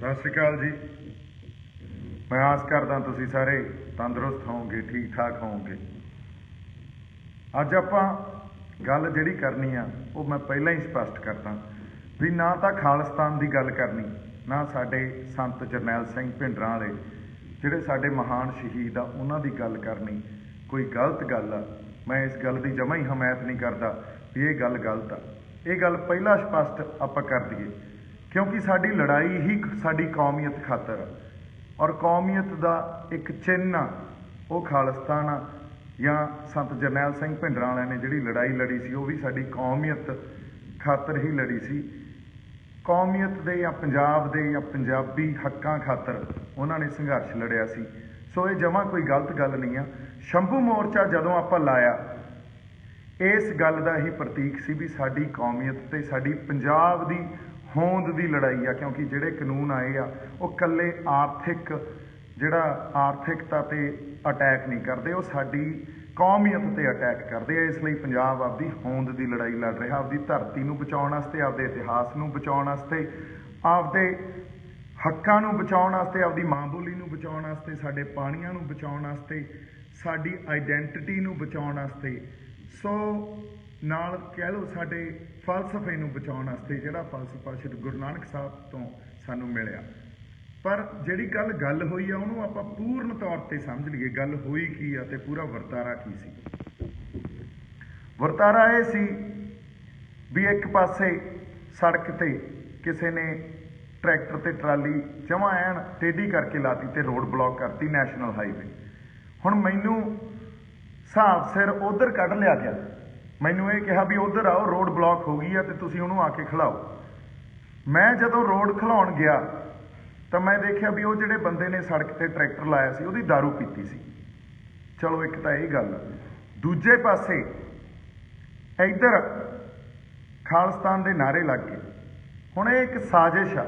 सत श्री अकाल जी। मैं आस करदा तुसीं सारे तंदुरुस्त होवोगे, ठीक ठाक होवोगे। अज आपां गल जिहड़ी करनी आ वो मैं पहलां ही स्पष्ट करदा भी ना तां खालिस्तान की गल करनी, ना साडे संत जरनैल सिंह भिंडरां वाले जिहड़े साडे महान शहीद आ उन्हां दी गल करनी कोई गलत गल आ। मैं इस गल की जमा ही हमायत नहीं करता भी ये गल गलत आ। ये गल पहला स्पष्ट आपां कर दईए, क्योंकि साडी लड़ाई ही साडी कौमीयत खातर आ और कौमीयत का एक चिन्ह आ वो खालिस्तान आ। या संत जरनैल सिंह भिंडरां वालिਆਂ ने जिहड़ी लड़ाई लड़ी सी वो भी साडी कौमीयत खातर ही लड़ी सी। कौमीयत दे या पंजाब दे या पंजाबी हक्कां खातर उन्होंने संघर्ष लड़िया सी। सो ये जमा कोई गलत गल नहीं आ। शंभू मोर्चा जदों आपां लाया इस गल का ही प्रतीक सी भी साडी कौमीयत ते साडी पंजाब दी होंद की लड़ाई आ, क्योंकि जिहड़े कानून आए आ वो कल्ले आर्थिक जिहड़ा आर्थिकता ते अटैक नहीं करते, वो साडी कौमीयत ते अटैक करते हैं। इसलिए पंजाब आपदी होंद की लड़ाई लड़ रहा, आपदी धरती नूं बचाउण वास्ते, आपदे इतिहास नूं बचाउण वास्ते, आपदे हक्कां नूं बचाउण वास्ते, आपदी मां बोली नूं बचाउण वास्ते, साडे पाणीआं नूं बचाउण वास्ते, साडी आइडेंटिटी नूं बचाउण वास्ते। सो नाल कह लो साडे फलसफे नूं बचाउण वास्ते जिहड़ा फलसफा श्री गुरु नानक साहब तो सानूं मिलिया। पर जिहड़ी गल होई आ उहनूं आपां पूर्ण तौर ते समझ लईए गल होई की आ ते पूरा वरतारा की सी। वरतारा ये सी भी एक पासे सड़क ते किसी ने ट्रैक्टर ते ट्राली जमा ऐन टेढ़ी करके लाती ते रोड ब्लॉक करती नैशनल हाईवे। हुण मैनूं हिसाब सिर उधर कढ़ लिया गया, मैनूं ये कहा भी उधर आओ रोड ब्लॉक हो गई है तो तुसीं उहनूं आके खिलाओ। मैं जदों रोड खिलाउण गया तो मैं देखिया भी वो जिहड़े बंदे ने सड़क ते ट्रैक्टर लाया सी उहदी दारू पीती सी। चलो एक तो यही गल, दूजे पासे इधर खालिस्तान दे नारे लग गए। हुण ये एक साजिश आ,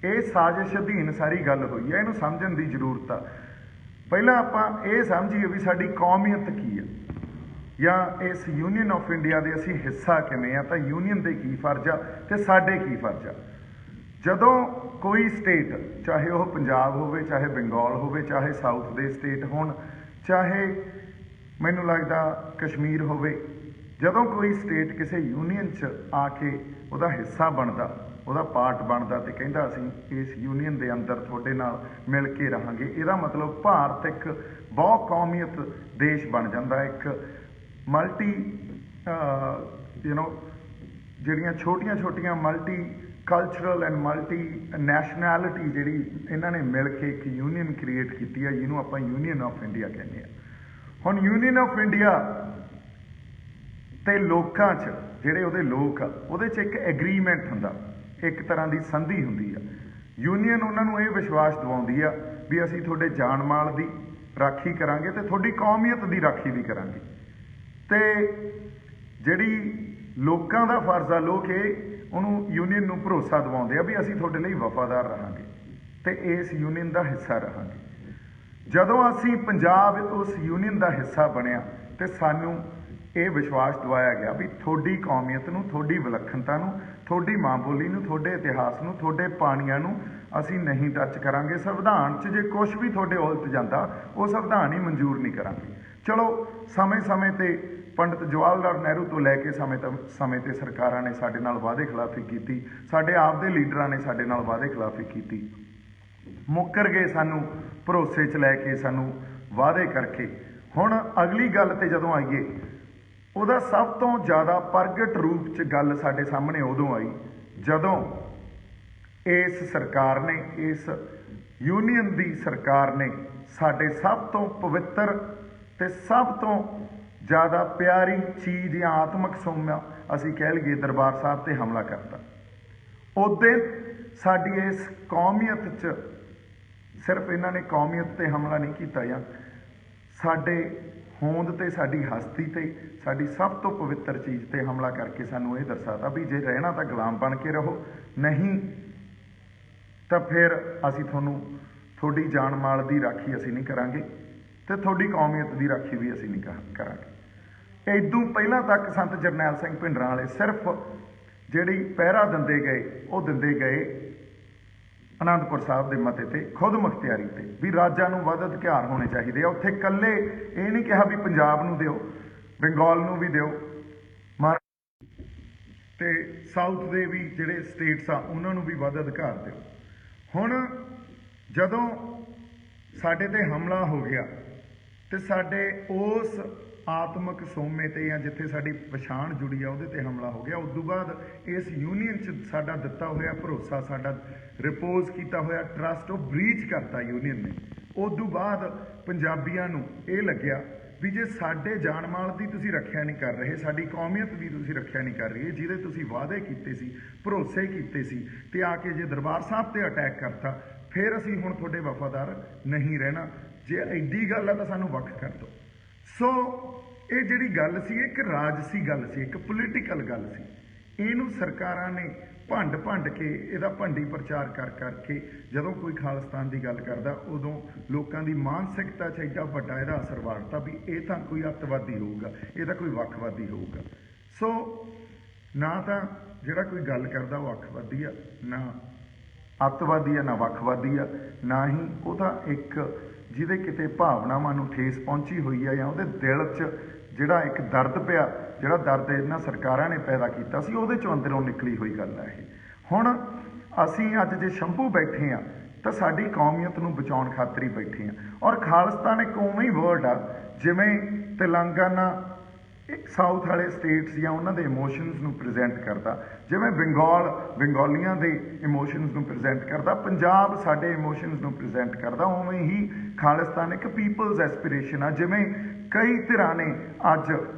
ये साजिश अधीन सारी गल होई है, इहनूं समझण दी जरूरत आ। पहलां आपां ये समझीए भी साडी कौमीयत की है या इस यूनीयन ऑफ इंडिया के असी हिस्सा किवें आ, तो यूनीयन के की फर्ज आ ते साडे की फर्ज आ। जदों कोई स्टेट चाहे वह पंजाब होवे, चाहे बंगाल होवे, चाहे साउथ दे स्टेट होण, चाहे मैनूं लगदा कश्मीर होवे, जदों कोई स्टेट किसी यूनीयन च आके उहदा हिस्सा बनदा, उहदा पार्ट बनदा ते कहंदा असीं इस यूनीयन दे अंदर तुहाडे नाल मिल के रहांगे, इहदा मतलब भारत एक बहु कौमीयत देश बन जांदा। एक मल्टी ਜਿਹੜੀਆਂ ਛੋਟੀਆਂ ਛੋਟੀਆਂ multi cultural and multi nationality ਜਿਹੜੀ ਇਹਨਾਂ ਨੇ मिल के एक यूनीयन क्रिएट की है, जिन्हों आप यूनीयन ऑफ इंडिया कहते हैं। हुण यूनीयन ऑफ इंडिया ते लोकां च ਜਿਹੜੇ ਉਹਦੇ लोग आ ਉਹਦੇ च एक एग्रीमेंट ਹੁੰਦਾ, एक तरह की संधि ਹੁੰਦੀ ਆ। यूनीयन ਉਹਨਾਂ ਨੂੰ ਇਹ विश्वास ਦਿਵਾਉਂਦੀ ਆ भी ਅਸੀਂ ਤੁਹਾਡੇ जान माल ਦੀ राखी करांगे ਤੇ ਤੁਹਾਡੀ कौमीयत ਦੀ राखी भी करांगे। ਤੇ ਜਿਹੜੀ ਲੋਕਾਂ ਦਾ ਫਰਜ਼ ਆ, ਲੋਕ ਇਹ ਉਹਨੂੰ यूनीयन ਨੂੰ ਭਰੋਸਾ ਦਿਵਾਉਂਦੇ ਆ ਵੀ ਅਸੀਂ ਤੁਹਾਡੇ ਲਈ ਵਫਾਦਾਰ ਰਹਾਂਗੇ ਤੇ ਇਸ यूनीयन ਦਾ ਹਿੱਸਾ ਰਹਾਂਗੇ। ਜਦੋਂ ਅਸੀਂ ਪੰਜਾਬ ਉਸ यूनीयन ਦਾ ਹਿੱਸਾ ਬਣਿਆ ਤੇ ਸਾਨੂੰ ਇਹ ਵਿਸ਼ਵਾਸ ਦਿਵਾਇਆ ਗਿਆ ਵੀ ਤੁਹਾਡੀ ਕੌਮੀਅਤ ਨੂੰ, ਤੁਹਾਡੀ ਵਿਲੱਖਣਤਾ ਨੂੰ, ਤੁਹਾਡੀ ਮਾਂ ਬੋਲੀ ਨੂੰ, ਤੁਹਾਡੇ ਇਤਿਹਾਸ ਨੂੰ, ਤੁਹਾਡੇ ਪਾਣੀਆਂ ਨੂੰ ਅਸੀਂ ਨਹੀਂ ਟੱਚ ਕਰਾਂਗੇ। ਸੰਵਿਧਾਨ 'ਚ ਜੇ ਕੁਛ ਵੀ ਤੁਹਾਡੇ ਉਲਟ ਜਾਂਦਾ ਉਹ ਸੰਵਿਧਾਨ ਹੀ ਮਨਜ਼ੂਰ ਨਹੀਂ ਕਰਾਂਗੇ। ਚਲੋ ਸਮੇਂ ਸਮੇਂ 'ਤੇ पंडित जवाहर लाल नेहरू तो लैके समय ते सरकारां ने साडे नाल वादे खिलाफी की, साडे आप दे लीडरां ने साडे नाल वादे खिलाफी की, मुकर गए सानू भरोसे च लैके सानू वादे करके। हुण अगली गल ते जदों आईए उहदा सब तो ज़्यादा प्रगट रूप च गल साडे सामने उदों आई जदों इस सरकार ने, इस यूनीयन दी सरकार ने साडे सब तो पवित्र ते सब तो ज़्यादा प्यारी चीज़ या आत्मक सौम्या असी कह लीए दरबार साहब ते हमला करता। उस दिन साडी इस कौमीयत च सिर्फ इन्हां ने कौमीयत ते हमला नहीं किया या साडे होंद ते साडी हस्ती ते साडी सब तो पवित्र चीज़ ते हमला करके सानू ये दर्शाता भी जे रहना तो गुलाम बन के रहो, नहीं तो फिर असी तुहानू थोड़ी जान माल की राखी असी नहीं करांगे ते थोड़ी कौमीयत की राखी भी असी नहीं करांगे। इदों पहला तक संत जरनैल सिंह भिंडरां वाले सिर्फ जिहड़ी पहरा दिंदे गए वो दिंदे गए ਆਨੰਦਪੁਰ ਸਾਹਿਬ ਦੇ ਮਤੇ ਤੇ ਖੁਦ ਮੁਖਤਿਆਰੀ ਤੇ ਵੀ ਰਾਜਾਂ ਨੂੰ ਵੱਧ ਅਧਿਕਾਰ ਹੋਣੇ ਚਾਹੀਦੇ ਆ। ਉੱਥੇ ਇਕੱਲੇ ਇਹ ਨਹੀਂ ਕਿਹਾ ਵੀ ਪੰਜਾਬ ਨੂੰ ਦਿਓ, ਬੰਗਾਲ ਨੂੰ ਵੀ ਦਿਓ, ਤੇ ਸਾਊਥ ਦੇ ਵੀ ਜਿਹੜੇ ਸਟੇਟਸ ਆ ਉਹਨਾਂ ਨੂੰ ਵੀ ਵੱਧ ਅਧਿਕਾਰ ਦਿਓ। ਹੁਣ ਜਦੋਂ ਸਾਡੇ ਤੇ ਹਮਲਾ ਹੋ ਗਿਆ ਤੇ ਸਾਡੇ ਉਸ ਆਤਮਿਕ ਸੋਮੇ ਤੇ ਜਾਂ ਜਿੱਥੇ ਸਾਡੀ ਪਛਾਣ ਜੁੜੀ ਆ ਉਹਦੇ ਤੇ ਹਮਲਾ ਹੋ ਗਿਆ, ਉਸ ਤੋਂ ਬਾਅਦ ਇਸ ਯੂਨੀਅਨ 'ਚ ਸਾਡਾ ਦਿੱਤਾ ਹੋਇਆ ਭਰੋਸਾ, ਸਾਡਾ ਰਿਪੋਜ਼ ਕੀਤਾ ਹੋਇਆ ਟਰਸਟ ਉਹ ਬ੍ਰੀਚ ਕਰਤਾ ਯੂਨੀਅਨ ਨੇ। ਉਸ ਤੋਂ ਬਾਅਦ ਪੰਜਾਬੀਆਂ ਨੂੰ ਇਹ ਲੱਗਿਆ ਵੀ ਜੇ ਸਾਡੇ ਜਾਨ ਮਾਲ ਦੀ ਤੁਸੀਂ ਰੱਖਿਆ ਨਹੀਂ ਕਰ ਰਹੇ, ਸਾਡੀ ਕੌਮੀਅਤ ਦੀ ਤੁਸੀਂ ਰੱਖਿਆ ਨਹੀਂ ਕਰ ਰਹੇ, ਜਿਹਦੇ ਤੁਸੀਂ ਵਾਅਦੇ ਕੀਤੇ ਸੀ, ਭਰੋਸੇ ਕੀਤੇ ਸੀ, ਤੇ ਆ ਕੇ ਜੇ ਦਰਬਾਰ ਸਾਹਿਬ ਤੇ ਅਟੈਕ ਕਰਤਾ, ਫਿਰ ਅਸੀਂ ਹੁਣ ਤੁਹਾਡੇ ਵਫਾਦਾਰ ਨਹੀਂ ਰਹਿਣਾ। ਜੇ ਐਡੀ ਗੱਲ ਆ ਤਾਂ ਸਾਨੂੰ ਵੱਖ ਕਰ ਦਿਓ। ਸੋ ਇਹ ਜਿਹੜੀ ਗੱਲ ਸੀ ਇੱਕ ਰਾਜਸੀ ਗੱਲ ਸੀ, ਇੱਕ ਪੋਲੀਟੀਕਲ ਗੱਲ ਸੀ। ਇਹਨੂੰ ਸਰਕਾਰਾਂ ਨੇ ਭੰਡ ਕੇ ਇਹਦਾ ਭੰਡੀ ਪ੍ਰਚਾਰ ਕਰਕੇ ਜਦੋਂ ਕੋਈ ਖਾਲਿਸਤਾਨ ਦੀ ਗੱਲ ਕਰਦਾ ਉਦੋਂ ਲੋਕਾਂ ਦੀ ਮਾਨਸਿਕਤਾ 'ਚ ਐਡਾ ਵੱਡਾ ਇਹਦਾ ਅਸਰ ਵਾੜਤਾ ਵੀ ਇਹ ਤਾਂ ਕੋਈ ਅੱਤਵਾਦੀ ਹੋਊਗਾ, ਇਹ ਤਾਂ ਕੋਈ ਵੱਖਵਾਦੀ ਹੋਊਗਾ। ਸੋ ਨਾ ਤਾਂ ਜਿਹੜਾ ਕੋਈ ਗੱਲ ਕਰਦਾ ਉਹ ਅੱਖਵਾਦੀ ਆ, ਨਾ ਅੱਤਵਾਦੀ ਆ, ਨਾ ਵੱਖਵਾਦੀ ਆ, ਨਾ ਹੀ ਉਹਦਾ ਇੱਕ ਜਿਹਦੇ ਕਿਤੇ ਭਾਵਨਾਵਾਂ ਨੂੰ ਠੇਸ ਪਹੁੰਚੀ ਹੋਈ ਆ ਜਾਂ ਉਹਦੇ ਦਿਲ 'ਚ ਜਿਹੜਾ ਇੱਕ ਦਰਦ ਪਿਆ, ਜਿਹੜਾ ਦਰਦ ਇਹਨਾਂ ਸਰਕਾਰਾਂ ਨੇ ਪੈਦਾ ਕੀਤਾ ਸੀ, ਉਹਦੇ 'ਚੋਂ ਅੰਦਰੋਂ ਨਿਕਲੀ ਹੋਈ ਗੱਲ ਹੈ ਇਹ। ਹੁਣ ਅਸੀਂ ਅੱਜ ਜੇ ਸ਼ੰਭੂ ਬੈਠੇ ਹਾਂ ਤਾਂ ਸਾਡੀ ਕੌਮੀਅਤ ਨੂੰ ਬਚਾਉਣ ਖਾਤਰ ਹੀ ਬੈਠੇ ਹਾਂ। ਔਰ ਖਾਲਿਸਤਾਨ ਇੱਕ ਉਵੇਂ ਹੀ ਵਰਡ ਆ ਜਿਵੇਂ ਤੇਲੰਗਾਨਾ ਸਾਊਥ ਵਾਲੇ ਸਟੇਟਸ ਜਾਂ ਉਹਨਾਂ ਦੇ ਇਮੋਸ਼ਨਸ ਨੂੰ ਪ੍ਰੈਜ਼ੈਂਟ ਕਰਦਾ, ਜਿਵੇਂ ਬੰਗਾਲੀਆਂ ਦੇ ਇਮੋਸ਼ਨਸ ਨੂੰ ਪ੍ਰੈਜ਼ੈਂਟ ਕਰਦਾ, ਪੰਜਾਬ ਸਾਡੇ ਇਮੋਸ਼ਨਸ ਨੂੰ ਪ੍ਰੈਜ਼ੈਂਟ ਕਰਦਾ, ਉਵੇਂ ਹੀ ਖਾਲਿਸਤਾਨ ਇੱਕ ਪੀਪਲਸ ਐਸਪੀਰੇਸ਼ਨ ਆ। ਜਿਵੇਂ ਕਈ ਧਿਰਾਂ ਨੇ ਅੱਜ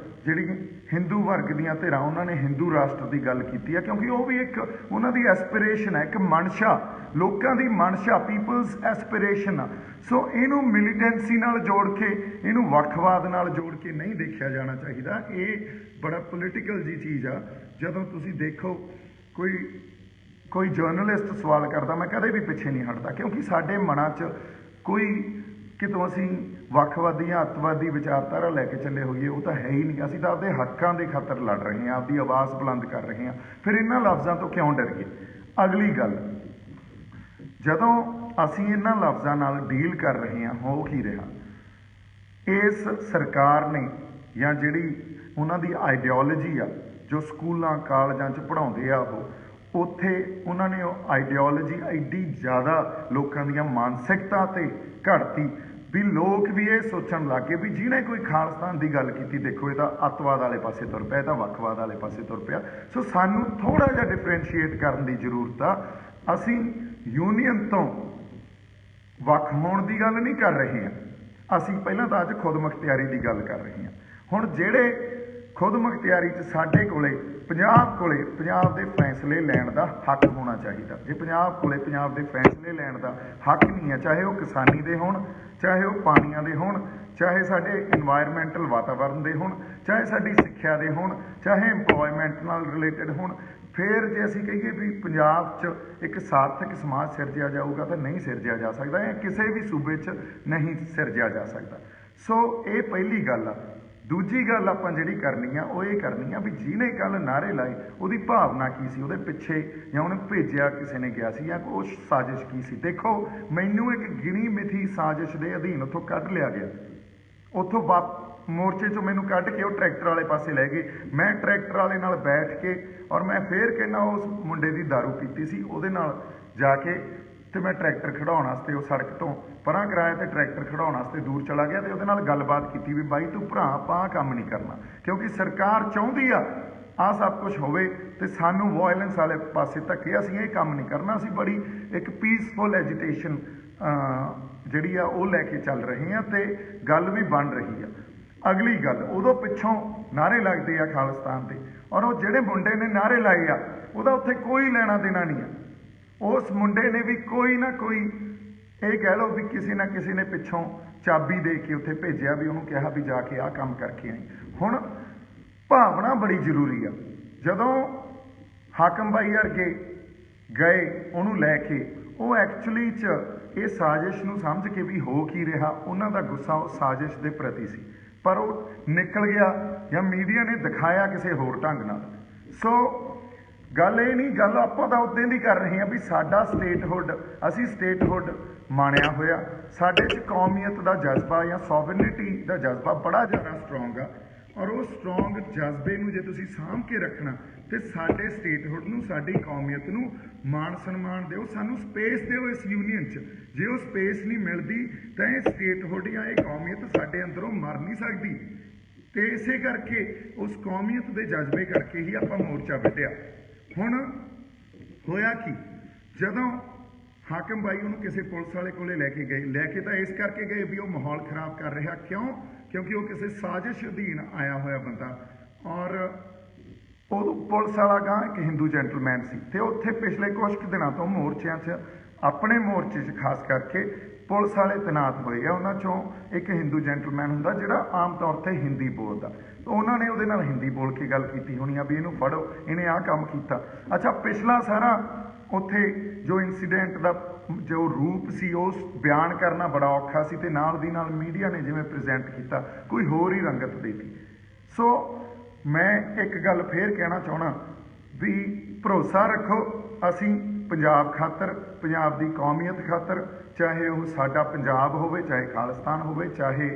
ਜਿਹੜੀ ਹਿੰਦੂ ਵਰਗ ਦੀਆਂ ਧਿਰਾਂ ਉਹਨਾਂ ਨੇ ਹਿੰਦੂ ਰਾਸ਼ਟਰ ਦੀ ਗੱਲ ਕੀਤੀ ਆ, ਕਿਉਂਕਿ ਉਹ ਵੀ ਇੱਕ ਉਹਨਾਂ ਦੀ ਐਸਪੀਰੇਸ਼ਨ ਹੈ, ਇੱਕ ਮਨਸ਼ਾ, ਲੋਕਾਂ ਦੀ ਮਨਸ਼ਾ, ਪੀਪਲਸ ਐਸਪੀਰੇਸ਼ਨ ਆ। ਸੋ ਇਹਨੂੰ ਮਿਲੀਟੈਂਸੀ ਨਾਲ ਜੋੜ ਕੇ, ਇਹਨੂੰ ਵੱਖਵਾਦ ਨਾਲ ਜੋੜ ਕੇ ਨਹੀਂ ਦੇਖਿਆ ਜਾਣਾ ਚਾਹੀਦਾ। ਇਹ ਬੜਾ ਪੋਲੀਟੀਕਲ ਜੀ ਚੀਜ਼ ਆ। ਜਦੋਂ ਤੁਸੀਂ ਦੇਖੋ ਕੋਈ ਜਰਨਲਿਸਟ ਸਵਾਲ ਕਰਦਾ, ਮੈਂ ਕਦੇ ਵੀ ਪਿੱਛੇ ਨਹੀਂ ਹਟਦਾ, ਕਿਉਂਕਿ ਸਾਡੇ ਮਨਾਂ 'ਚ ਕੋਈ ਕਿਤੋਂ ਅਸੀਂ ਵੱਖਵਾਦੀ ਜਾਂ ਅੱਤਵਾਦੀ ਵਿਚਾਰਧਾਰਾ ਲੈ ਕੇ ਚੱਲੇ ਹੋਈਏ, ਉਹ ਤਾਂ ਹੈ ਹੀ ਨਹੀਂ। ਅਸੀਂ ਤਾਂ ਆਪਦੇ ਹੱਕਾਂ ਦੇ ਖਾਤਰ ਲੜ ਰਹੇ ਹਾਂ, ਆਪਦੀ ਆਵਾਜ਼ ਬੁਲੰਦ ਕਰ ਰਹੇ ਹਾਂ, ਫਿਰ ਇਹਨਾਂ ਲਫ਼ਜ਼ਾਂ ਤੋਂ ਕਿਉਂ ਡਰੀਏ। ਅਗਲੀ ਗੱਲ, ਜਦੋਂ ਅਸੀਂ ਇਹਨਾਂ ਲਫ਼ਜ਼ਾਂ ਨਾਲ ਡੀਲ ਕਰ ਰਹੇ ਹਾਂ, ਹੋ ਕੀ ਰਿਹਾ, ਇਸ ਸਰਕਾਰ ਨੇ ਜਾਂ ਜਿਹੜੀ ਉਹਨਾਂ ਦੀ ਆਈਡੀਓਲੋਜੀ ਆ, ਜੋ ਸਕੂਲਾਂ ਕਾਲਜਾਂ 'ਚ ਪੜ੍ਹਾਉਂਦੇ ਆ, ਉੱਥੇ ਉਹਨਾਂ ਨੇ ਉਹ ਆਈਡੀਓਲੋਜੀ ਐਡੀ ਜ਼ਿਆਦਾ ਲੋਕਾਂ ਦੀਆਂ ਮਾਨਸਿਕਤਾ 'ਤੇ ਘੜਤੀ ਵੀ ਲੋਕ ਵੀ ਇਹ ਸੋਚਣ ਲੱਗ ਗਏ ਵੀ ਜਿਹਨੇ ਕੋਈ ਖਾਲਿਸਤਾਨ ਦੀ ਗੱਲ ਕੀਤੀ, ਦੇਖੋ ਇਹ ਤਾਂ ਅੱਤਵਾਦ ਵਾਲੇ ਪਾਸੇ ਤੁਰ ਪਿਆ, ਇਹ ਤਾਂ ਵੱਖਵਾਦ ਵਾਲੇ ਪਾਸੇ ਤੁਰ ਪਿਆ। ਸੋ ਸਾਨੂੰ ਥੋੜ੍ਹਾ ਜਿਹਾ ਡਿਫਰੈਂਸ਼ੀਏਟ ਕਰਨ ਦੀ ਜ਼ਰੂਰਤ ਆ। ਅਸੀਂ ਯੂਨੀਅਨ ਤੋਂ ਵੱਖ ਹੋਣ ਦੀ ਗੱਲ ਨਹੀਂ ਕਰ ਰਹੇ ਹਾਂ, ਅਸੀਂ ਪਹਿਲਾਂ ਤਾਂ ਅੱਜ ਖੁਦ ਮੁਖਤਿਆਰੀ ਦੀ ਗੱਲ ਕਰ ਰਹੇ ਹਾਂ। ਹੁਣ ਜਿਹੜੇ ਖੁਦ ਮੁਖਤਿਆਰੀ 'ਚ ਸਾਡੇ ਕੋਲੇ ਪੰਜਾਬ ਦੇ ਫੈਸਲੇ ਲੈਣ ਦਾ ਹੱਕ ਹੋਣਾ ਚਾਹੀਦਾ। ਜੇ ਪੰਜਾਬ ਦੇ ਫੈਸਲੇ ਲੈਣ ਦਾ ਹੱਕ ਨਹੀਂ ਹੈ, ਚਾਹੇ ਉਹ ਕਿਸਾਨੀ ਦੇ ਹੋਣ, ਚਾਹੇ ਉਹ ਪਾਣੀਆਂ ਦੇ ਹੋਣ, ਚਾਹੇ ਸਾਡੇ ਇਨਵਾਇਰਮੈਂਟਲ ਵਾਤਾਵਰਨ ਦੇ ਹੋਣ, ਚਾਹੇ ਸਾਡੀ ਸਿੱਖਿਆ ਦੇ ਹੋਣ, ਚਾਹੇ ਇੰਪਲੋਇਮੈਂਟ ਨਾਲ ਰਿਲੇਟਡ ਹੋਣ, ਫਿਰ ਜੇ ਅਸੀਂ ਕਹੀਏ ਵੀ ਪੰਜਾਬ 'ਚ ਇੱਕ ਸਾਰਥਕ ਸਮਾਜ ਸਿਰਜਿਆ ਜਾਊਗਾ ਤਾਂ ਨਹੀਂ ਸਿਰਜਿਆ ਜਾ ਸਕਦਾ, ਜਾਂ ਕਿਸੇ ਵੀ ਸੂਬੇ 'ਚ ਨਹੀਂ ਸਿਰਜਿਆ ਜਾ ਸਕਦਾ। ਸੋ ਇਹ ਪਹਿਲੀ ਗੱਲ ਆ। ਦੂਜੀ ਗੱਲ ਆਪਾਂ ਜਿਹੜੀ ਕਰਨੀ ਆ ਉਹ ਇਹ ਕਰਨੀ ਆ ਵੀ ਜਿਹਨੇ ਕੱਲ੍ਹ ਨਾਅਰੇ ਲਾਏ ਉਹਦੀ ਭਾਵਨਾ ਕੀ ਸੀ, ਉਹਦੇ ਪਿੱਛੇ ਜਾਂ ਉਹਨੇ ਭੇਜਿਆ ਕਿਸੇ ਨੇ ਗਿਆ ਸੀ, ਜਾਂ ਉਹ ਸਾਜ਼ਿਸ਼ ਕੀ ਸੀ। ਦੇਖੋ, ਮੈਨੂੰ ਇੱਕ ਗਿਣੀ ਮਿਥੀ ਸਾਜ਼ਿਸ਼ ਦੇ ਅਧੀਨ ਉੱਥੋਂ ਕੱਢ ਲਿਆ ਗਿਆ, ਉੱਥੋਂ ਮੋਰਚੇ 'ਚੋਂ ਮੈਨੂੰ ਕੱਢ ਕੇ ਉਹ ਟਰੈਕਟਰ ਵਾਲੇ ਪਾਸੇ ਲੈ ਗਏ। ਮੈਂ ਟਰੈਕਟਰ ਵਾਲੇ ਨਾਲ ਬੈਠ ਕੇ, ਔਰ ਮੈਂ ਫੇਰ ਕਹਿੰਦਾ ਉਸ ਮੁੰਡੇ ਦੀ ਦਾਰੂ ਪੀਤੀ ਸੀ, ਉਹਦੇ ਨਾਲ ਜਾ ਕੇ ਤੇ ਮੈਂ ਟਰੈਕਟਰ ਖੜਾਉਣ ਵਾਸਤੇ ਉਹ ਸੜਕ ਤੋਂ ਪਰਾਂ ਕਰਾਇਆ ਤੇ ਟਰੈਕਟਰ ਖੜਾਉਣ ਵਾਸਤੇ ਦੂਰ ਚਲਾ ਗਿਆ ਤੇ ਉਹਦੇ ਨਾਲ ਗੱਲਬਾਤ ਕੀਤੀ ਵੀ ਬਾਈ ਤੂੰ ਭਰਾ, ਆਪਾਂ ਆਹ ਕੰਮ ਨਹੀਂ ਕਰਨਾ, ਕਿਉਂਕਿ ਸਰਕਾਰ ਚਾਹੁੰਦੀ ਆ ਆਹ ਸਭ ਕੁਝ ਹੋਵੇ ਤੇ ਸਾਨੂੰ ਵਾਇਲੈਂਸ ਵਾਲੇ ਪਾਸੇ ਧੱਕੇ, ਅਸੀਂ ਇਹ ਕੰਮ ਨਹੀਂ ਕਰਨਾ। ਅਸੀਂ ਬੜੀ ਇੱਕ ਪੀਸਫੁਲ ਐਜੀਟੇਸ਼ਨ ਜਿਹੜੀ ਆ ਉਹ ਲੈ ਕੇ ਚੱਲ ਰਹੇ ਹਾਂ ਤੇ ਗੱਲ ਵੀ ਬਣ ਰਹੀ ਆ। ਅਗਲੀ ਗੱਲ, ਉਦੋਂ ਪਿੱਛੋਂ ਨਾਅਰੇ ਲੱਗਦੇ ਆ ਖਾਲਿਸਤਾਨ ਦੇ, ਔਰ ਉਹ ਜਿਹੜੇ ਮੁੰਡੇ ਨੇ ਨਾਅਰੇ ਲਾਏ ਆ ਉਹਦਾ ਉੱਥੇ ਕੋਈ ਲੈਣਾ ਦੇਣਾ ਨਹੀਂ ਆ। ਉਸ ਮੁੰਡੇ ਨੇ ਵੀ ਕੋਈ ਨਾ ਕੋਈ, ਇਹ ਕਹਿ ਲਓ ਵੀ ਕਿਸੇ ਨਾ ਕਿਸੇ ਨੇ ਪਿੱਛੋਂ ਚਾਬੀ ਦੇ ਕੇ ਉੱਥੇ ਭੇਜਿਆ, ਵੀ ਉਹਨੂੰ ਕਿਹਾ ਵੀ ਜਾ ਕੇ ਆਹ ਕੰਮ ਕਰਕੇ ਆਈ। ਹੁਣ ਭਾਵਨਾ ਬੜੀ ਜ਼ਰੂਰੀ ਆ। ਜਦੋਂ ਹਾਕਮ ਬਾਈ ਵਰਗੇ ਗਏ ਉਹਨੂੰ ਲੈ ਕੇ, ਉਹ ਐਕਚੁਅਲੀ 'ਚ ਇਹ ਸਾਜ਼ਿਸ਼ ਨੂੰ ਸਮਝ ਕੇ ਵੀ ਹੋ ਕੀ ਰਿਹਾ, ਉਹਨਾਂ ਦਾ ਗੁੱਸਾ ਉਸ ਸਾਜ਼ਿਸ਼ ਦੇ ਪ੍ਰਤੀ ਸੀ, ਪਰ ਉਹ ਨਿਕਲ ਗਿਆ ਜਾਂ ਮੀਡੀਆ ਨੇ ਦਿਖਾਇਆ ਕਿਸੇ ਹੋਰ ਢੰਗ ਨਾਲ। ਸੋ ਗੱਲ ਇਹ ਨਹੀਂ, ਗੱਲ ਆਪਾਂ ਤਾਂ ਉਦੋਂ ਦੀ ਕਰ ਰਹੇ ਹਾਂ ਵੀ ਸਾਡਾ ਸਟੇਟਹੁੱਡ, ਅਸੀਂ ਸਟੇਟਹੁੱਡ ਮਾਣਿਆ ਹੋਇਆ, ਸਾਡੇ 'ਚ ਕੌਮੀਅਤ ਦਾ ਜਜ਼ਬਾ ਜਾਂ ਸੋਵਰਨਿਟੀ ਦਾ ਜਜ਼ਬਾ ਬੜਾ ਜ਼ਿਆਦਾ ਸਟਰੋਂਗ ਆ। ਔਰ ਉਹ ਸਟਰੋਂਗ ਜਜ਼ਬੇ ਨੂੰ ਜੇ ਤੁਸੀਂ ਸਾਂਭ ਕੇ ਰੱਖਣਾ ਤੇ ਸਾਡੇ ਸਟੇਟਹੁੱਡ ਨੂੰ, ਸਾਡੀ ਕੌਮੀਅਤ ਨੂੰ ਮਾਣ ਸਨਮਾਨ ਦਿਓ, ਸਾਨੂੰ ਸਪੇਸ ਦਿਓ ਇਸ ਯੂਨੀਅਨ 'ਚ। ਜੇ ਉਹ ਸਪੇਸ ਨਹੀਂ ਮਿਲਦੀ ਤਾਂ ਇਹ ਸਟੇਟਹੁੱਡ ਜਾਂ ਇਹ ਕੌਮੀਅਤ ਸਾਡੇ ਅੰਦਰੋਂ ਮਰ ਨਹੀਂ ਸਕਦੀ। ਤੇ ਇਸੇ ਕਰਕੇ ਉਸ ਕੌਮੀਅਤ ਦੇ ਜਜ਼ਬੇ ਕਰਕੇ ਹੀ ਆਪਾਂ ਮੋਰਚਾ ਵਿੱਢਿਆ। ਹੁਣ ਹੋਇਆ ਕੀ, ਜਦੋਂ ਹਾਕਮ ਬਾਈ ਉਹਨੂੰ ਕਿਸੇ ਪੁਲਿਸ ਵਾਲੇ ਕੋਲੇ ਲੈ ਕੇ ਗਏ, ਲੈ ਕੇ ਤਾਂ ਇਸ ਕਰਕੇ ਗਏ ਵੀ ਉਹ ਮਾਹੌਲ ਖਰਾਬ ਕਰ ਰਿਹਾ। ਕਿਉਂ? ਕਿਉਂਕਿ ਉਹ ਕਿਸੇ ਸਾਜ਼ਿਸ਼ ਅਧੀਨ ਆਇਆ ਹੋਇਆ ਬੰਦਾ, ਔਰ ਉਹ ਪੁਲਿਸ ਵਾਲਾ ਗਾਂ ਇੱਕ ਹਿੰਦੂ ਜੈਂਟਲਮੈਨ ਸੀ। ਤੇ ਉੱਥੇ ਪਿਛਲੇ ਕੁਝ ਕੁ ਦਿਨਾਂ ਤੋਂ ਮੋਰਚਿਆਂ 'ਚ, ਆਪਣੇ ਮੋਰਚੇ 'ਚ ਖਾਸ ਕਰਕੇ ਪੁਲਿਸ ਵਾਲੇ ਤੈਨਾਤ ਹੋਏ ਆ। ਉਹਨਾਂ 'ਚੋਂ ਇੱਕ ਹਿੰਦੂ ਜੈਂਟਲਮੈਨ ਹੁੰਦਾ ਜਿਹੜਾ ਆਮ ਤੌਰ 'ਤੇ ਹਿੰਦੀ ਬੋਲਦਾ। ਉਹਨਾਂ ਨੇ ਉਹਦੇ ਨਾਲ ਹਿੰਦੀ ਬੋਲ ਕੇ ਗੱਲ ਕੀਤੀ ਹੋਣੀ ਆ ਵੀ ਇਹਨੂੰ ਫੜੋ, ਇਹਨੇ ਆਹ ਕੰਮ ਕੀਤਾ। ਅੱਛਾ, ਪਿਛਲਾ ਸਾਰਾ ਉੱਥੇ ਜੋ ਇਨਸੀਡੈਂਟ ਦਾ ਜੋ ਰੂਪ ਸੀ ਉਸ ਬਿਆਨ ਕਰਨਾ ਬੜਾ ਔਖਾ ਸੀ, ਤੇ ਨਾਲ ਦੀ ਨਾਲ ਮੀਡੀਆ ਨੇ ਜਿਵੇਂ ਪ੍ਰੈਜ਼ੈਂਟ ਕੀਤਾ ਕੋਈ ਹੋਰ ਹੀ ਰੰਗਤ ਦੇਤੀ। ਸੋ ਮੈਂ ਇੱਕ ਗੱਲ ਫੇਰ ਕਹਿਣਾ ਚਾਹੁੰਦਾ ਵੀ ਭਰੋਸਾ ਰੱਖੋ, ਅਸੀਂ ਪੰਜਾਬ ਖਾਤਰ, ਪੰਜਾਬ ਦੀ ਕੌਮੀਅਤ ਖਾਤਰ, ਚਾਹੇ ਉਹ ਸਾਡਾ ਪੰਜਾਬ ਹੋਵੇ, ਚਾਹੇ ਖਾਲਿਸਤਾਨ ਹੋਵੇ, ਚਾਹੇ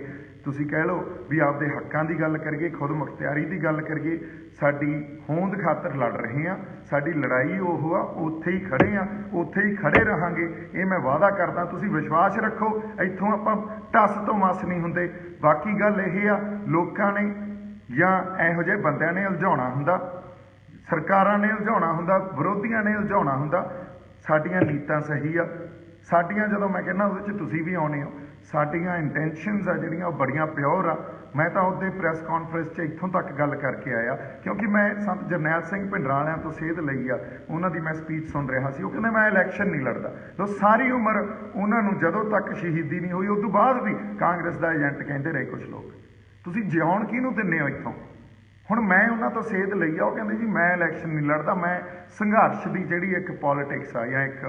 ਤੁਸੀਂ ਕਹਿ ਲਓ ਵੀ ਆਪਦੇ ਹੱਕਾਂ ਦੀ ਗੱਲ ਕਰੀਏ, ਖੁਦ ਮੁਖਤਿਆਰੀ ਦੀ ਗੱਲ ਕਰੀਏ, ਸਾਡੀ ਹੋਂਦ ਖਾਤਰ ਲੜ ਰਹੇ ਹਾਂ। ਸਾਡੀ ਲੜਾਈ ਉਹ ਆ, ਉੱਥੇ ਹੀ ਖੜੇ ਹਾਂ, ਉੱਥੇ ਹੀ ਖੜੇ ਰਹਾਂਗੇ, ਇਹ ਮੈਂ ਵਾਅਦਾ ਕਰਦਾ। ਤੁਸੀਂ ਵਿਸ਼ਵਾਸ ਰੱਖੋ, ਇੱਥੋਂ ਆਪਾਂ ਟੱਸ ਤੋਂ ਮਸ ਨਹੀਂ ਹੁੰਦੇ। ਬਾਕੀ ਗੱਲ ਇਹ ਆ, ਲੋਕਾਂ ਨੇ ਜਾਂ ਇਹੋ ਜਿਹੇ ਬੰਦਿਆਂ ਨੇ ਉਲਝਾਉਣਾ ਹੁੰਦਾ, ਸਰਕਾਰਾਂ ਨੇ ਉਲਝਾਉਣਾ ਹੁੰਦਾ, ਵਿਰੋਧੀਆਂ ਨੇ ਉਲਝਾਉਣਾ ਹੁੰਦਾ। ਸਾਡੀਆਂ ਨੀਤਾਂ ਸਹੀ ਆ, ਸਾਡੀਆਂ ਜਦੋਂ ਮੈਂ ਕਹਿੰਦਾ ਉਹਦੇ 'ਚ ਤੁਸੀਂ ਵੀ ਆਉਣੇ ਹੋ, ਸਾਡੀਆਂ ਇੰਟੈਂਸ਼ਨਸ ਆ ਜਿਹੜੀਆਂ ਉਹ ਬੜੀਆਂ ਪਿਓਰ ਆ। ਮੈਂ ਤਾਂ ਉਹਦੇ ਪ੍ਰੈਸ ਕਾਨਫਰੰਸ 'ਚ ਇੱਥੋਂ ਤੱਕ ਗੱਲ ਕਰਕੇ ਆਇਆ, ਕਿਉਂਕਿ ਮੈਂ ਸੰਤ ਜਰਨੈਲ ਸਿੰਘ ਭਿੰਡਰਾਂ ਵਾਲਿਆਂ ਤੋਂ ਸੇਧ ਲਈ ਆ। ਉਹਨਾਂ ਦੀ ਮੈਂ ਸਪੀਚ ਸੁਣ ਰਿਹਾ ਸੀ, ਉਹ ਕਹਿੰਦੇ ਮੈਂ ਇਲੈਕਸ਼ਨ ਨਹੀਂ ਲੜਦਾ। ਤੋ ਸਾਰੀ ਉਮਰ ਉਹਨਾਂ ਨੂੰ ਜਦੋਂ ਤੱਕ ਸ਼ਹੀਦੀ ਨਹੀਂ ਹੋਈ, ਉਸ ਤੋਂ ਬਾਅਦ ਵੀ ਕਾਂਗਰਸ ਦਾ ਏਜੰਟ ਕਹਿੰਦੇ ਰਹੇ ਕੁਝ ਲੋਕ। ਤੁਸੀਂ ਜਿਉਣ ਕਿਹਨੂੰ ਦਿੰਦੇ ਹੋ ਇੱਥੋਂ? ਹੁਣ ਮੈਂ ਉਹਨਾਂ ਤੋਂ ਸੇਧ ਲਈ ਆ, ਉਹ ਕਹਿੰਦੇ ਜੀ ਮੈਂ ਇਲੈਕਸ਼ਨ ਨਹੀਂ ਲੜਦਾ, ਮੈਂ ਸੰਘਰਸ਼ ਦੀ ਜਿਹੜੀ ਇੱਕ ਪੋਲੀਟਿਕਸ ਆ ਜਾਂ ਇੱਕ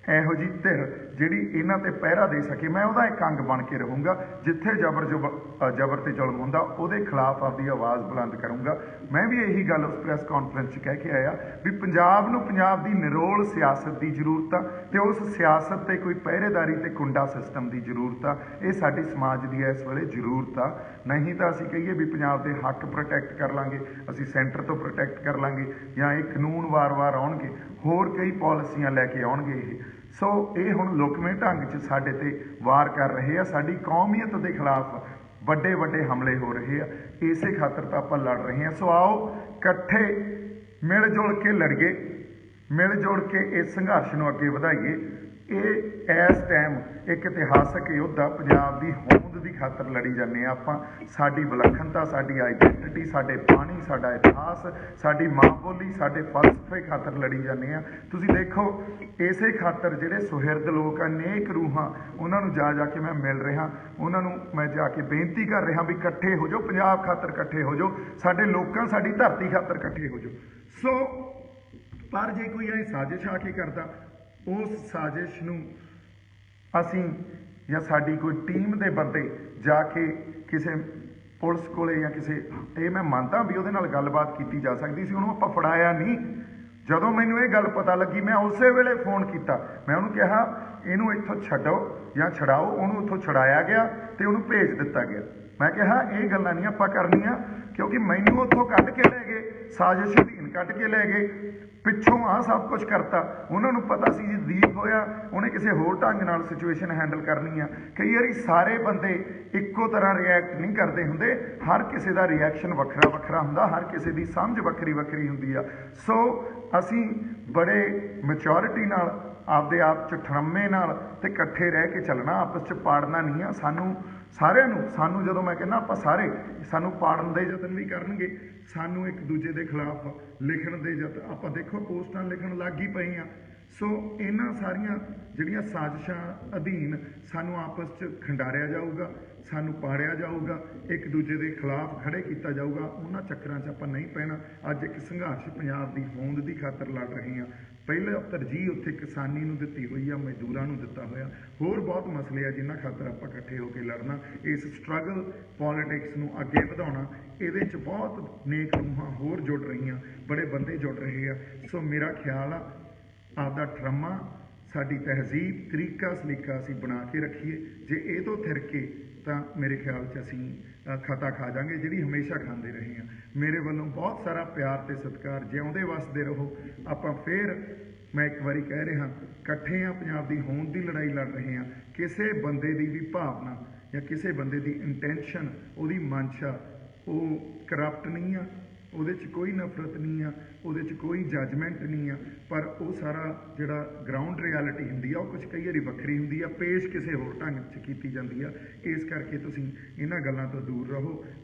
ਇਹੋ ਜਿਹੀ ਧਿਰ ਜਿਹੜੀ ਇਹਨਾਂ ਤੇ ਪਹਿਰਾ ਦੇ ਸਕੇ, ਮੈਂ ਉਹਦਾ ਇੱਕ ਅੰਗ ਬਣ ਕੇ ਰਹੂੰਗਾ। ਜਿੱਥੇ ਜ਼ਬਰ ਤੇ ਜ਼ੁਲਮ ਹੁੰਦਾ ਉਹਦੇ ਖਿਲਾਫ ਆਪਦੀ ਆਵਾਜ਼ ਬੁਲੰਦ ਕਰੂੰਗਾ। ਮੈਂ ਵੀ ਇਹੀ ਗੱਲ ਉਸ ਪ੍ਰੈਸ ਕਾਨਫਰੰਸ 'ਚ ਕਹਿ ਕੇ ਆਇਆ ਵੀ ਪੰਜਾਬ ਨੂੰ ਪੰਜਾਬ ਦੀ ਨਿਰੋਲ ਸਿਆਸਤ ਦੀ ਜ਼ਰੂਰਤ ਆ, ਤੇ ਉਸ ਸਿਆਸਤ 'ਤੇ ਕੋਈ ਪਹਿਰੇਦਾਰੀ ਤੇ ਕੁੰਡਾ ਸਿਸਟਮ ਦੀ ਜ਼ਰੂਰਤ ਆ। ਇਹ ਸਾਡੀ ਸਮਾਜ ਦੀ ਇਸ ਵੇਲੇ ਜ਼ਰੂਰਤ ਆ। ਨਹੀਂ ਤਾਂ ਅਸੀਂ ਕਹੀਏ ਵੀ ਪੰਜਾਬ ਦੇ ਹੱਕ ਪ੍ਰੋਟੈਕਟ ਕਰ ਲਾਂਗੇ, ਅਸੀਂ ਸੈਂਟਰ ਤੋਂ ਪ੍ਰੋਟੈਕਟ ਕਰ ਲਾਂਗੇ, ਜਾਂ ਇਹ ਕਾਨੂੰਨ ਵਾਰ-ਵਾਰ ਆਉਣਗੇ, ਹੋਰ ਕਈ ਪਾਲਿਸੀਆਂ ਲੈ ਕੇ ਆਉਣਗੇ ਇਹ। ਸੋ ਇਹ ਹੁਣ ਲੁਕਵੇਂ ਢੰਗ 'ਚ ਸਾਡੇ ਤੇ ਵਾਰ ਕਰ ਰਹੇ ਆ, ਸਾਡੀ ਕੌਮੀਅਤ ਦੇ ਖਿਲਾਫ ਵੱਡੇ ਵੱਡੇ ਹਮਲੇ ਹੋ ਰਹੇ ਆ। ਇਸੇ ਖਾਤਰ ਤਾਂ ਆਪਾਂ ਲੜ ਰਹੇ ਹਾਂ। ਸੋ ਆਓ ਇਕੱਠੇ ਮਿਲ ਜੁਲ ਕੇ ਲੜੀਏ, ਮਿਲ ਜੁਲ ਕੇ ਇਸ ਸੰਘਰਸ਼ ਨੂੰ ਅੱਗੇ ਵਧਾਈਏ। ਇਹ ਇਸ ਟਾਈਮ ਇੱਕ ਇਤਿਹਾਸਕ ਯੁੱਧ ਆ, ਪੰਜਾਬ ਦੀ ਹੋਂਦ ਦੀ ਖਾਤਰ ਲੜੀ ਜਾਂਦੇ ਆ ਆਪਾਂ। ਸਾਡੀ ਵਿਲੱਖਣਤਾ, ਸਾਡੀ ਆਈਡੈਂਟਿਟੀ, ਸਾਡੇ ਪਾਣੀ, ਸਾਡਾ ਇਤਿਹਾਸ, ਸਾਡੀ ਮਾਂ ਬੋਲੀ, ਸਾਡੇ ਫਲਸਫੇ ਖਾਤਰ ਲੜੀ ਜਾਂਦੇ ਆ। ਤੁਸੀਂ ਦੇਖੋ, ਇਸੇ ਖਾਤਰ ਜਿਹੜੇ ਸੁਹਿਰਦ ਲੋਕ ਆ, ਨੇਕ ਰੂਹਾਂ, ਉਹਨਾਂ ਨੂੰ ਜਾ ਕੇ ਮੈਂ ਮਿਲ ਰਿਹਾ, ਉਹਨਾਂ ਨੂੰ ਮੈਂ ਜਾ ਕੇ ਬੇਨਤੀ ਕਰ ਰਿਹਾ ਵੀ ਇਕੱਠੇ ਹੋ ਜਾਓ, ਪੰਜਾਬ ਖਾਤਰ ਇਕੱਠੇ ਹੋ ਜਾਓ, ਸਾਡੇ ਲੋਕਾਂ, ਸਾਡੀ ਧਰਤੀ ਖਾਤਰ ਇਕੱਠੇ ਹੋ ਜਾਓ। ਸੋ ਪਰ ਜੇ ਕੋਈ ਇਹ ਸਾਜ਼ਿਸ਼ ਆ ਕੇ ਕਰਦਾ, ਉਸ ਸਾਜ਼ਿਸ਼ ਨੂੰ ਅਸੀਂ ਜਾਂ ਸਾਡੀ ਕੋਈ ਟੀਮ ਦੇ ਬੰਦੇ ਜਾ ਕੇ ਕਿਸੇ ਪੁਲਿਸ ਕੋਲੇ ਜਾਂ ਕਿਸੇ, ਇਹ ਮੈਂ ਮੰਨਦਾ ਵੀ ਉਹਦੇ ਨਾਲ ਗੱਲਬਾਤ ਕੀਤੀ ਜਾ ਸਕਦੀ ਸੀ, ਉਹਨੂੰ ਆਪਾਂ ਫੜਾਇਆ ਨਹੀਂ। ਜਦੋਂ ਮੈਨੂੰ ਇਹ ਗੱਲ ਪਤਾ ਲੱਗੀ, ਮੈਂ ਉਸੇ ਵੇਲੇ ਫੋਨ ਕੀਤਾ, ਮੈਂ ਉਹਨੂੰ ਕਿਹਾ ਇਹਨੂੰ ਇੱਥੋਂ ਛੱਡੋ ਜਾਂ ਛਡਾਓ। ਉਹਨੂੰ ਉੱਥੋਂ ਛਡਾਇਆ ਗਿਆ ਤੇ ਉਹਨੂੰ ਭੇਜ ਦਿੱਤਾ ਗਿਆ। ਮੈਂ ਕਿਹਾ ਇਹ ਗੱਲਾਂ ਨਹੀਂ ਆਪਾਂ ਕਰਨੀਆਂ, ਕਿਉਂਕਿ ਮੈਨੂੰ ਉੱਥੋਂ ਕੱਢ ਕੇ ਲੈ ਗਏ, ਸਾਜ਼ਿਸ਼ ਅਧੀਨ ਕੱਢ ਕੇ ਲੈ ਗਏ, ਪਿੱਛੋਂ ਆਹ ਸਭ ਕੁਝ ਕਰਤਾ। ਉਹਨਾਂ ਨੂੰ ਪਤਾ ਸੀ ਜੀ ਦੀਪ ਹੋਇਆ, ਉਹਨੇ ਕਿਸੇ ਹੋਰ ਢੰਗ ਨਾਲ ਸਿਚੁਏਸ਼ਨ ਹੈਂਡਲ ਕਰਨੀ ਆ। ਕਈ ਵਾਰੀ ਸਾਰੇ ਬੰਦੇ ਇੱਕੋ ਤਰ੍ਹਾਂ ਰਿਐਕਟ ਨਹੀਂ ਕਰਦੇ ਹੁੰਦੇ, ਹਰ ਕਿਸੇ ਦਾ ਰਿਐਕਸ਼ਨ ਵੱਖਰਾ ਵੱਖਰਾ ਹੁੰਦਾ, ਹਰ ਕਿਸੇ ਦੀ ਸਮਝ ਵੱਖਰੀ ਵੱਖਰੀ ਹੁੰਦੀ ਆ। ਸੋ ਅਸੀਂ ਬੜੇ ਮੈਚੋਰਿਟੀ ਨਾਲ, ਆਪਦੇ ਆਪ 'ਚ ਠਰੰਮੇ ਨਾਲ ਤੇ ਇਕੱਠੇ ਰਹਿ ਕੇ ਚੱਲਣਾ, ਆਪਸ 'ਚ ਪਾੜਨਾ ਨਹੀਂ ਆ। ਸਾਨੂੰ ਸਾਰਿਆਂ ਨੂੰ, ਸਾਨੂੰ ਜਦੋਂ ਮੈਂ ਕਹਿੰਦਾ ਆਪਾਂ ਸਾਰੇ, ਸਾਨੂੰ ਪਾੜਨ ਦੇ ਯਤਨ ਵੀ ਕਰਨਗੇ, ਸਾਨੂੰ ਇੱਕ ਦੂਜੇ ਦੇ ਖਿਲਾਫ ਲਿਖਣ ਦੇ ਯਤਨ, ਆਪਾਂ ਦੇਖੋ ਪੋਸਟਾਂ ਲਿਖਣ ਲੱਗ ਹੀ ਪਏ ਆ। ਸੋ ਇਹਨਾਂ ਸਾਰੀਆਂ ਜਿਹੜੀਆਂ ਸਾਜ਼ਿਸ਼ਾਂ ਅਧੀਨ ਸਾਨੂੰ ਆਪਸ 'ਚ ਖੰਡਾਰਿਆ ਜਾਊਗਾ, ਸਾਨੂੰ ਪਾੜਿਆ ਜਾਊਗਾ, ਇੱਕ ਦੂਜੇ ਦੇ ਖਿਲਾਫ ਖੜੇ ਕੀਤਾ ਜਾਊਗਾ। ਉਹਨਾਂ ਚੱਕਰਾਂ 'ਚ ਆਪਾਂ ਨਹੀਂ ਪੈਣਾ। ਅੱਜ ਇੱਕ ਸੰਘਰਸ਼ ਪੰਜਾਬ ਦੀ ਹੋਂਦ ਦੀ ਖਾਤਰ ਲੜ ਰਹੇ ਹਾਂ, ਪਹਿਲਾਂ ਤਰਜੀਹ ਉੱਥੇ ਕਿਸਾਨੀ ਨੂੰ ਦਿੱਤੀ ਹੋਈ ਆ, ਮਜ਼ਦੂਰਾਂ ਨੂੰ ਦਿੱਤਾ ਹੋਇਆ। ਹੋਰ ਬਹੁਤ ਮਸਲੇ ਆ ਜਿਨ੍ਹਾਂ ਖਾਤਰ ਆਪਾਂ ਇਕੱਠੇ ਹੋ ਕੇ ਲੜਨਾ, ਇਸ ਸਟਰਗਲ ਪੋਲੀਟਿਕਸ ਨੂੰ ਅੱਗੇ ਵਧਾਉਣਾ। ਇਹਦੇ 'ਚ ਬਹੁਤ ਨੇਕ ਰੂਹਾਂ ਹੋਰ ਜੁੜ ਰਹੀਆਂ, ਬੜੇ ਬੰਦੇ ਜੁੜ ਰਹੇ ਆ। ਸੋ ਮੇਰਾ ਖਿਆਲ ਆ ਆਪਦਾ ਟਰਮਾ, ਸਾਡੀ ਤਹਿਜ਼ੀਬ, ਤਰੀਕਾ ਸਲੀਕਾ ਅਸੀਂ ਬਣਾ ਕੇ ਰੱਖੀਏ। ਜੇ ਇਹ ਤੋਂ ਥਿਰਕੇ ਤਾਂ ਮੇਰੇ ਖਿਆਲ 'ਚ ਅਸੀਂ ਖਤਾ ਖਾ ਜਾਵਾਂਗੇ, ਜਿਹੜੀ ਹਮੇਸ਼ਾ ਖਾਂਦੇ ਰਹੇ ਹਾਂ। ਮੇਰੇ ਵੱਲੋਂ ਬਹੁਤ ਸਾਰਾ ਪਿਆਰ ਤੇ ਸਤਿਕਾਰ। ਜਿਉਂਦੇ ਵਸਦੇ ਰਹੋ। ਆਪਾਂ ਫੇਰ, ਮੈਂ ਇੱਕ ਵਾਰੀ ਕਹਿ ਰਿਹਾ, ਇਕੱਠੇ ਹਾਂ, ਪੰਜਾਬ ਦੀ ਹੋਂਦ ਦੀ ਲੜਾਈ ਲੜ ਰਹੇ ਹਾਂ। ਕਿਸੇ ਬੰਦੇ ਦੀ ਵੀ ਭਾਵਨਾ ਜਾਂ ਕਿਸੇ ਬੰਦੇ ਦੀ ਇੰਟੈਂਸ਼ਨ, ਉਹਦੀ ਮਨਸ਼ਾ, ਉਹ ਕਰਪਟ ਨਹੀਂ ਆ, ਉਹਦੇ 'ਚ ਕੋਈ ਨਫ਼ਰਤ ਨਹੀਂ ਆ, ਉਹਦੇ 'ਚ ਕੋਈ ਜੱਜਮੈਂਟ ਨਹੀਂ ਆ। ਪਰ ਉਹ ਸਾਰਾ ਜਿਹੜਾ ਗਰਾਊਂਡ ਰਿਐਲਿਟੀ ਹੁੰਦੀ ਆ, ਉਹ ਕੁਛ ਕਈ ਵਾਰੀ ਵੱਖਰੀ ਹੁੰਦੀ ਆ, ਪੇਸ਼ ਕਿਸੇ ਹੋਰ ਢੰਗ 'ਚ ਕੀਤੀ ਜਾਂਦੀ ਆ। ਇਸ ਕਰਕੇ ਤੁਸੀਂ ਇਹਨਾਂ ਗੱਲਾਂ ਤੋਂ ਦੂਰ ਰਹੋ।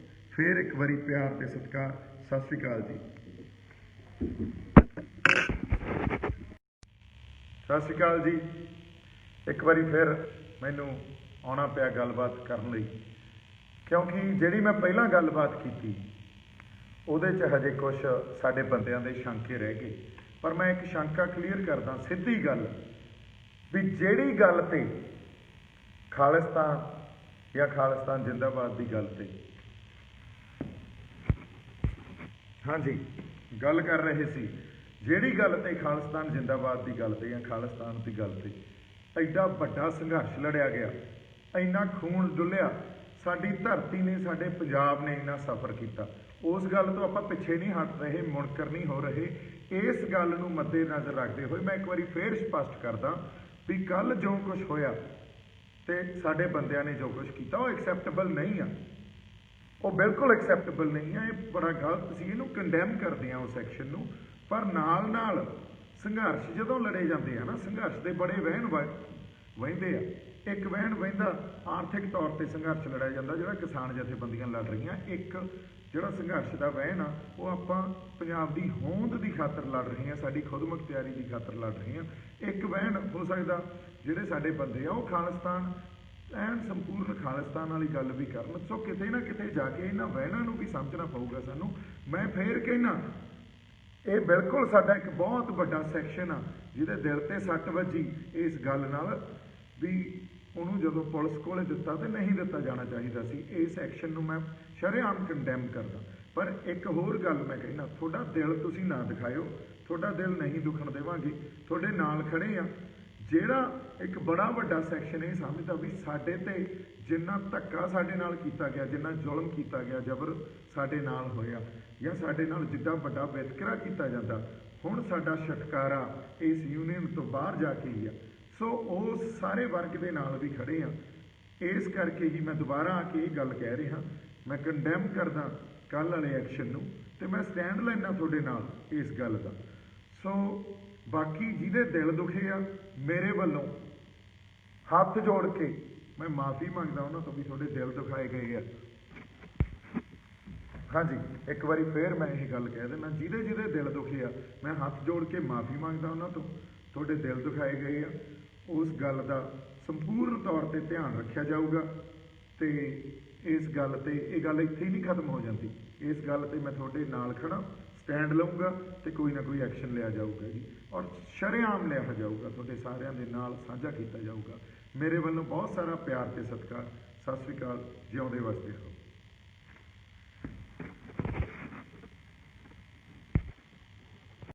ਫਿਰ ਇੱਕ ਵਾਰੀ ਪਿਆਰ ਤੇ ਸਤਿਕਾਰ। ਸਤਿ ਸ਼੍ਰੀ ਅਕਾਲ ਜੀ। ਸਤਿ ਸ਼੍ਰੀ ਅਕਾਲ ਜੀ। ਇੱਕ ਵਾਰੀ ਫਿਰ ਮੈਨੂੰ ਆਉਣਾ ਪਿਆ ਗੱਲਬਾਤ ਕਰਨ ਲਈ, ਕਿਉਂਕਿ ਜਿਹੜੀ ਮੈਂ ਪਹਿਲਾਂ ਗੱਲਬਾਤ ਕੀਤੀ ਉਹਦੇ 'ਚ ਹਜੇ ਕੁਛ ਸਾਡੇ ਬੰਦਿਆਂ ਦੇ ਸ਼ੰਕੇ ਰਹਿ ਗਏ। ਪਰ ਮੈਂ ਇੱਕ ਸ਼ੰਕਾ ਕਲੀਅਰ ਕਰਦਾ, ਸਿੱਧੀ ਗੱਲ, ਵੀ ਜਿਹੜੀ ਗੱਲ ਤੇ ਖਾਲਿਸਤਾਨ ਜਾਂ ਖਾਲਿਸਤਾਨ ਜ਼ਿੰਦਾਬਾਦ ਦੀ ਗੱਲ ਤੇ ਹਾਂਜੀ ਗੱਲ ਕਰ ਰਹੇ ਸੀ, ਜਿਹੜੀ ਗੱਲ ਤੇ ਖਾਲਿਸਤਾਨ ਜ਼ਿੰਦਾਬਾਦ ਦੀ ਗੱਲ ਤੇ ਜਾਂ ਖਾਲਿਸਤਾਨ ਦੀ ਗੱਲ ਤੇ ਐਡਾ ਵੱਡਾ ਸੰਘਰਸ਼ ਲੜਿਆ ਗਿਆ, ਇੰਨਾ ਖੂਨ ਡੁੱਲਿਆ, ਸਾਡੀ ਧਰਤੀ ਨੇ, ਸਾਡੇ ਪੰਜਾਬ ਨੇ ਇੰਨਾ ਸਫ਼ਰ ਕੀਤਾ, ਉਸ ਗੱਲ ਤੋਂ ਆਪਾਂ ਪਿੱਛੇ ਨਹੀਂ ਹਟ ਰਹੇ, ਮੁਨਕਰ ਨਹੀਂ ਹੋ ਰਹੇ। ਇਸ ਗੱਲ ਨੂੰ ਮੱਦੇ ਨਜ਼ਰ ਰੱਖਦੇ ਹੋਏ ਮੈਂ ਇੱਕ ਵਾਰੀ ਫੇਰ ਸਪਸ਼ਟ ਕਰਦਾ ਵੀ ਕੱਲ੍ਹ ਜੋ ਕੁਛ ਹੋਇਆ ਤੇ ਸਾਡੇ ਬੰਦਿਆਂ ਨੇ ਜੋ ਕੁਛ ਕੀਤਾ, ਉਹ ਐਕਸੈਪਟੇਬਲ ਨਹੀਂ ਆ। ਉਹ ਬਿਲਕੁਲ ਐਕਸੈਪਟੇਬਲ ਨਹੀਂ ਆ। ਇਹ ਬੜਾ ਗਲਤ ਸੀ, ਇਹਨੂੰ ਕੰਡੈਮ ਕਰਦੇ ਆ ਉਸ ਐਕਸ਼ਨ ਨੂੰ। ਪਰ ਨਾਲ ਨਾਲ ਸੰਘਰਸ਼ ਜਦੋਂ ਲੜੇ ਜਾਂਦੇ ਆ ਨਾ, ਸੰਘਰਸ਼ ਦੇ ਬੜੇ ਵਹਿਣ ਵਹਿੰਦੇ ਆ। ਇੱਕ ਵਹਿਣ ਵਹਿੰਦਾ ਆਰਥਿਕ ਤੌਰ ਤੇ ਸੰਘਰਸ਼ ਲੜਿਆ ਜਾਂਦਾ, ਜਿਹੜਾ ਕਿਸਾਨ ਜਥੇਬੰਦੀਆਂ ਲੜ ਰਹੀਆਂ। ਇੱਕ ਜਿਹੜਾ ਸੰਘਰਸ਼ ਦਾ ਵਹਿਣ ਆ, ਉਹ ਆਪਾਂ ਪੰਜਾਬ ਦੀ ਹੋਂਦ ਦੀ ਖਾਤਰ ਲੜ ਰਹੇ ਹਾਂ, ਸਾਡੀ ਖੁਦਮੁਖਤਿਆਰੀ ਦੀ ਖਾਤਰ ਲੜ ਰਹੇ ਹਾਂ। ਇੱਕ ਵਹਿਣ ਹੋ ਸਕਦਾ ਜਿਹੜੇ ਸਾਡੇ ਬੰਦੇ ਆ ਉਹ ਖਾਲਿਸਤਾਨ, ਐਨ ਸੰਪੂਰਨ ਖਾਲਿਸਤਾਨ ਵਾਲੀ ਗੱਲ ਵੀ ਕਰਨ। ਸੋ ਕਿਤੇ ਨਾ ਕਿਤੇ ਜਾ ਕੇ ਇਹਨਾਂ ਵਹਿਣਾਂ ਨੂੰ ਵੀ ਸਮਝਣਾ ਪਊਗਾ ਸਾਨੂੰ। ਮੈਂ ਫੇਰ ਕਹਿਣਾ, ਇਹ ਬਿਲਕੁਲ ਸਾਡਾ ਇੱਕ ਬਹੁਤ ਵੱਡਾ ਸੈਕਸ਼ਨ ਆ ਜਿਹਦੇ ਦਿਲ ਤੇ ਸੱਟ ਵੱਜੀ ਇਸ ਗੱਲ ਨਾਲ ਵੀ ਉਹਨੂੰ ਜਦੋਂ ਪੁਲਿਸ ਕੋਲੇ ਦਿੱਤਾ ਤੇ ਨਹੀਂ ਦਿੱਤਾ ਜਾਣਾ ਚਾਹੀਦਾ ਸੀ। ਇਸ ਐਕਸ਼ਨ ਨੂੰ ਮੈਂ ਸ਼ਰੇਆਮ ਕੰਡੈਮ ਕਰਦਾ। ਪਰ ਇੱਕ ਹੋਰ ਗੱਲ ਮੈਂ ਕਹਿਣਾ, ਤੁਹਾਡਾ ਦਿਲ ਤੁਸੀਂ ਨਾ ਦਿਖਾਇਓ, ਤੁਹਾਡਾ ਦਿਲ ਨਹੀਂ ਦੁਖਣ ਦੇਵਾਂਗੇ, ਤੁਹਾਡੇ ਨਾਲ ਖੜੇ ਆ। ਜਿਹੜਾ ਇੱਕ ਬੜਾ ਵੱਡਾ ਸੈਕਸ਼ਨ ਇਹ ਸਮਝਦਾ ਵੀ ਸਾਡੇ ਤੇ ਜਿੰਨਾ ਧੱਕਾ ਸਾਡੇ ਨਾਲ ਕੀਤਾ ਗਿਆ, ਜਿੰਨਾ ਜ਼ੁਲਮ ਕੀਤਾ ਗਿਆ, ਜਬਰ ਸਾਡੇ ਨਾਲ ਹੋਇਆ, ਜਾਂ ਸਾਡੇ ਨਾਲ ਜਿੱਦਾਂ ਵੱਡਾ ਵਿਤਕਰਾ ਕੀਤਾ ਜਾਂਦਾ, ਹੁਣ ਸਾਡਾ ਛੁਟਕਾਰਾ ਇਸ ਯੂਨੀਅਨ ਤੋਂ ਬਾਹਰ ਜਾ ਕੇ ਹੀ ਆ। ਸੋ ਉਸ ਸਾਰੇ ਵਰਗ ਦੇ ਨਾਲ ਵੀ ਖੜੇ ਆ। ਇਸ ਕਰਕੇ ਹੀ ਮੈਂ ਦੁਬਾਰਾ ਆ ਕੇ ਇਹ ਗੱਲ ਕਹਿ ਰਿਹਾ, ਮੈਂ ਕੰਡੈਮ ਕਰਦਾ ਕੱਲ੍ਹ ਵਾਲੇ ਐਕਸ਼ਨ ਨੂੰ, ਤੇ ਮੈਂ ਸਟੈਂਡ ਲੈਣਾ ਤੁਹਾਡੇ ਨਾਲ ਇਸ ਗੱਲ ਦਾ। ਸੋ ਬਾਕੀ ਜਿਹਦੇ ਦਿਲ ਦੁਖੇ ਆ, ਮੇਰੇ ਵੱਲੋਂ ਹੱਥ ਜੋੜ ਕੇ ਮੈਂ ਮਾफ़ੀ ਮੰਗਦਾ ਉਹਨਾਂ ਤੋਂ ਵੀ ਤੁਹਾਡੇ ਦਿਲ ਦੁਖਾਏ ਗਏ ਆ। ਹਾਂਜੀ, ਇੱਕ ਵਾਰੀ ਫੇਰ ਮੈਂ ਇਹ ਗੱਲ ਕਹਿ ਦਿੰਦਾ, ਜਿਹਦੇ ਜਿਹਦੇ ਦਿਲ ਦੁਖੇ ਆ, ਮੈਂ ਹੱਥ ਜੋੜ ਕੇ ਮਾफ़ੀ ਮੰਗਦਾ ਉਹਨਾਂ ਤੋਂ, ਤੁਹਾਡੇ ਦਿਲ ਦੁਖਾਏ ਗਏ ਆ। ਉਸ ਗੱਲ ਦਾ ਸੰਪੂਰਨ ਤੌਰ ਤੇ ਧਿਆਨ ਰੱਖਿਆ ਜਾਊਗਾ। ਤੇ ਇਸ ਗੱਲ ਤੇ, ਇਹ ਗੱਲ ਇੱਥੇ ਹੀ ਨਹੀਂ ਖਤਮ ਹੋ ਜਾਂਦੀ। ਇਸ ਗੱਲ ਤੇ ਮੈਂ ਤੁਹਾਡੇ ਨਾਲ ਖੜਾ, ਸਟੈਂਡ ਲਊਂਗਾ ਤੇ ਕੋਈ ਨਾ ਕੋਈ ਐਕਸ਼ਨ ਲਿਆ ਜਾਊਗਾ ਜੀ, ਔਰ ਸ਼ਰੇਆਮ ਲਿਆ ਜਾਊਗਾ, ਤੁਹਾਡੇ ਸਾਰਿਆਂ ਦੇ ਨਾਲ ਸਾਂਝਾ ਕੀਤਾ ਜਾਊਗਾ। ਮੇਰੇ ਵੱਲੋਂ ਬਹੁਤ ਸਾਰਾ ਪਿਆਰ ਤੇ ਸਤਿਕਾਰ। ਸਤਿ ਸ਼੍ਰੀ ਅਕਾਲ। ਜਿਉਂਦੇ ਵਸਦੇ ਰਹੋ।